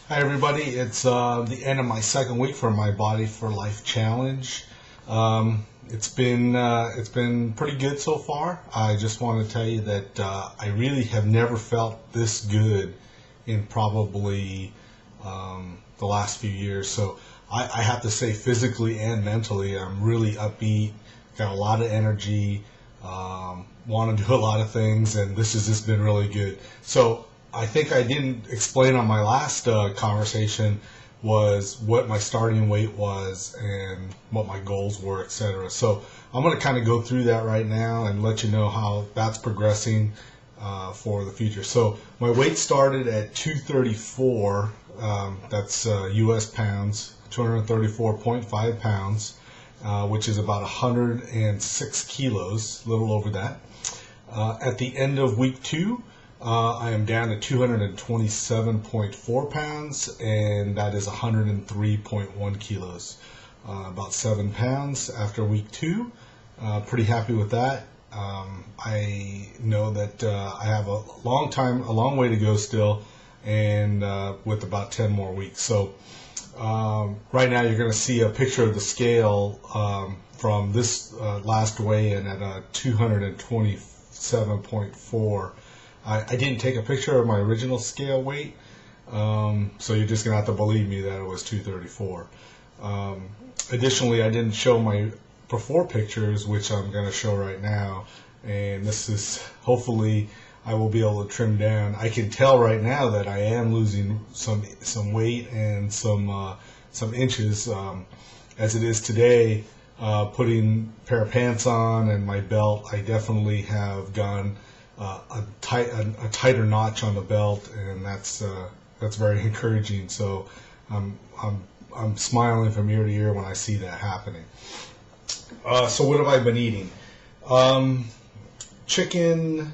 Hi everybody, it's the end of my second week for my Body for Life challenge. It's been pretty good so far. I just want to tell you that I really have never felt this good in probably the last few years. So I have to say, physically and mentally, I'm really upbeat, got a lot of energy, want to do a lot of things, and this has just been really good. So I think I didn't explain on my last conversation was what my starting weight was and what my goals were, etc. So I'm going to kind of go through that right now and let you know how that's progressing for the future. So my weight started at 234. That's U.S. pounds, 234.5 pounds, which is about 106 kilos, a little over that. At the end of week 2, I am down to 227.4 pounds, and that is 103.1 kilos. About 7 pounds after week 2. Pretty happy with that. I know that I have a long way to go still, and with about 10 more weeks. So right now you're going to see a picture of the scale from this last weigh-in at 227.4. I didn't take a picture of my original scale weight, so you're just going to have to believe me that it was 234. Additionally, I didn't show my before pictures, which I'm going to show right now, and this is hopefully I will be able to trim down. I can tell right now that I am losing some weight and some inches. As it is today, putting a pair of pants on and my belt, I definitely have gone a tighter notch on the belt, and that's very encouraging. So I'm smiling from ear to ear when I see that happening. So what have I been eating? Chicken,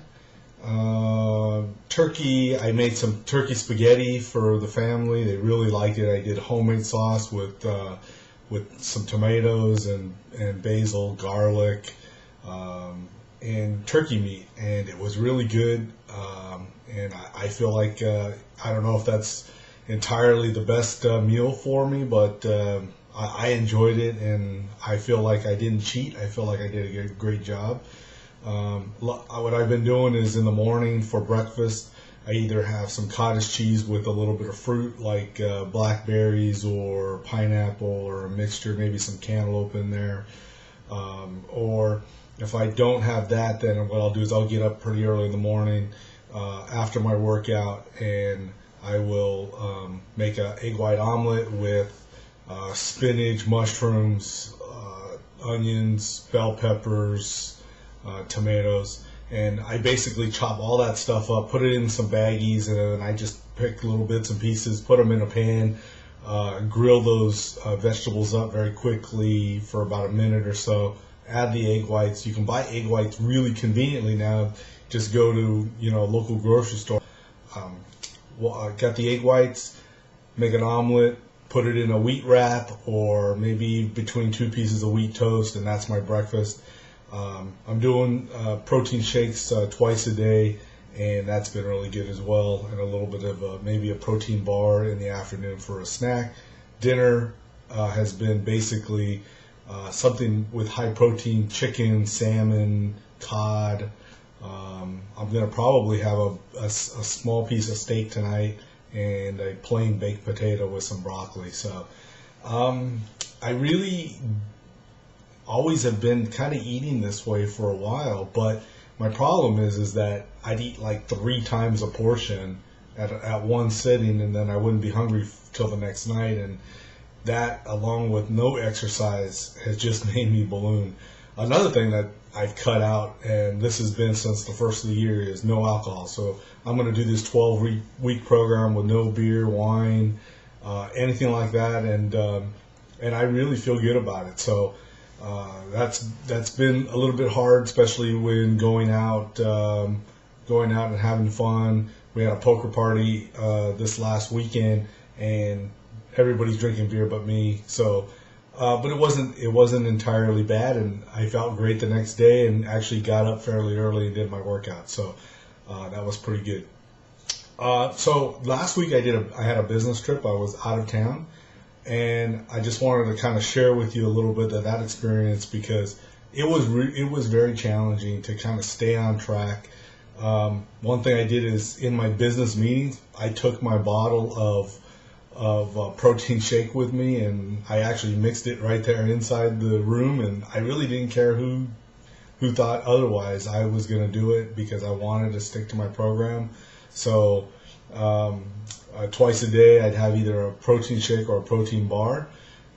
turkey. I made some turkey spaghetti for the family. They really liked it. I did homemade sauce with some tomatoes and basil, garlic, and turkey meat, and it was really good. And I feel like I don't know if that's entirely the best meal for me, but I enjoyed it, and I feel like I didn't cheat. I feel like I did a great job. What I've been doing is in the morning for breakfast, I either have some cottage cheese with a little bit of fruit like blackberries or pineapple or a mixture, maybe some cantaloupe in there, or if I don't have that, then what I'll do is I'll get up pretty early in the morning after my workout, and I will make an egg white omelet with spinach, mushrooms, onions, bell peppers, tomatoes, and I basically chop all that stuff up, put it in some baggies, and then I just pick little bits and pieces, put them in a pan, grill those vegetables up very quickly for about a minute or so. Add the egg whites. You can buy egg whites really conveniently now. Just go to local grocery store. Got the egg whites, make an omelet, put it in a wheat wrap, or maybe between 2 pieces of wheat toast, and that's my breakfast. I'm doing protein shakes twice a day, and that's been really good as well. And a little bit of maybe a protein bar in the afternoon for a snack. Dinner has been basically something with high protein: chicken, salmon, cod. I'm going to probably have a small piece of steak tonight and a plain baked potato with some broccoli. So I really always have been kind of eating this way for a while, but my problem is that I'd eat like 3 times a portion at one sitting, and then I wouldn't be hungry till the next night, and that, along with no exercise, has just made me balloon. Another thing that I've cut out, and this has been since the first of the year, is no alcohol. So I'm going to do this 12-week program with no beer, wine, anything like that, and I really feel good about it. So that's been a little bit hard, especially when going out and having fun. We had a poker party this last weekend, and everybody's drinking beer but me. So, but it wasn't entirely bad, and I felt great the next day, and actually got up fairly early and did my workout. So that was pretty good. So last week I had a business trip. I was out of town, and I just wanted to kind of share with you a little bit of that experience because it was very challenging to kind of stay on track. One thing I did is in my business meetings, I took my bottle of protein shake with me, and I actually mixed it right there inside the room, and I really didn't care who thought otherwise. I was going to do it because I wanted to stick to my program. So twice a day I'd have either a protein shake or a protein bar.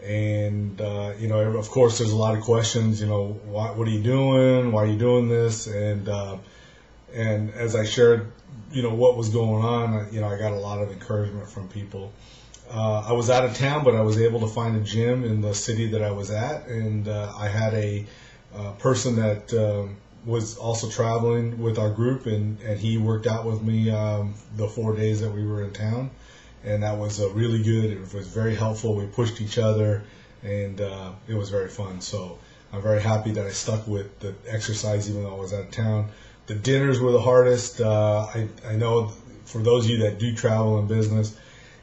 And, of course there's a lot of questions, what are you doing? Why are you doing this? And as I shared, what was going on, I got a lot of encouragement from people. I was out of town, but I was able to find a gym in the city that I was at, and I had a person that was also traveling with our group, and he worked out with me the 4 days that we were in town, and that was really good. It was very helpful. We pushed each other, and it was very fun. So I'm very happy that I stuck with the exercise even though I was out of town. The dinners were the hardest. I know for those of you that do travel in business,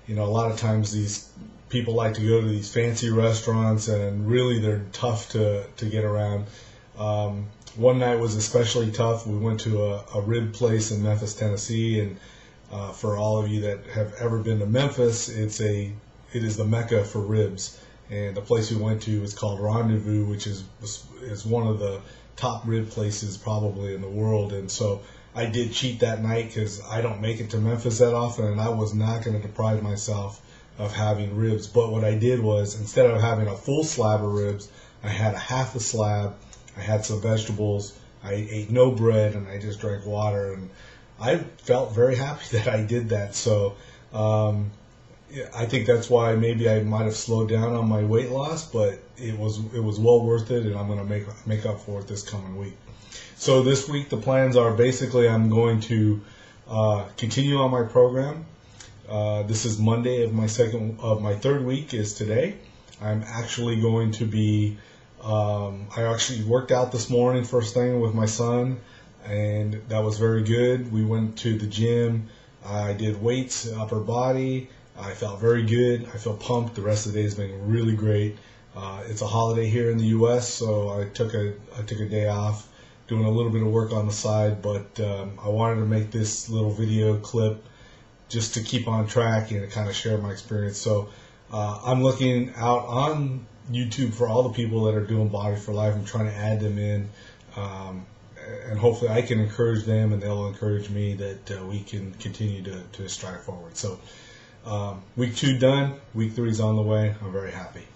a lot of times these people like to go to these fancy restaurants, and really they're tough to get around. One night was especially tough. We went to a rib place in Memphis, Tennessee, and for all of you that have ever been to Memphis, it is the mecca for ribs. And the place we went to is called Rendezvous, which is one of the top rib places probably in the world. And so I did cheat that night because I don't make it to Memphis that often, and I was not going to deprive myself of having ribs. But what I did was, instead of having a full slab of ribs, I had a half a slab. I had some vegetables. I ate no bread, and I just drank water. And I felt very happy that I did that. So I think that's why maybe I might have slowed down on my weight loss, but it was well worth it, and I'm going to make up for it this coming week. So this week the plans are basically I'm going to continue on my program. This is Monday of my third week is today. I'm actually going to be. I actually worked out this morning first thing with my son, and that was very good. We went to the gym. I did weights, upper body. I felt very good. I feel pumped. The rest of the day has been really great. It's a holiday here in the U.S., so I took a day off, doing a little bit of work on the side. But I wanted to make this little video clip just to keep on track and to kind of share my experience. So I'm looking out on YouTube for all the people that are doing Body for Life. I'm trying to add them in, and hopefully I can encourage them, and they'll encourage me that we can continue to strive forward. So week 2 done, week 3 is on the way. I'm very happy.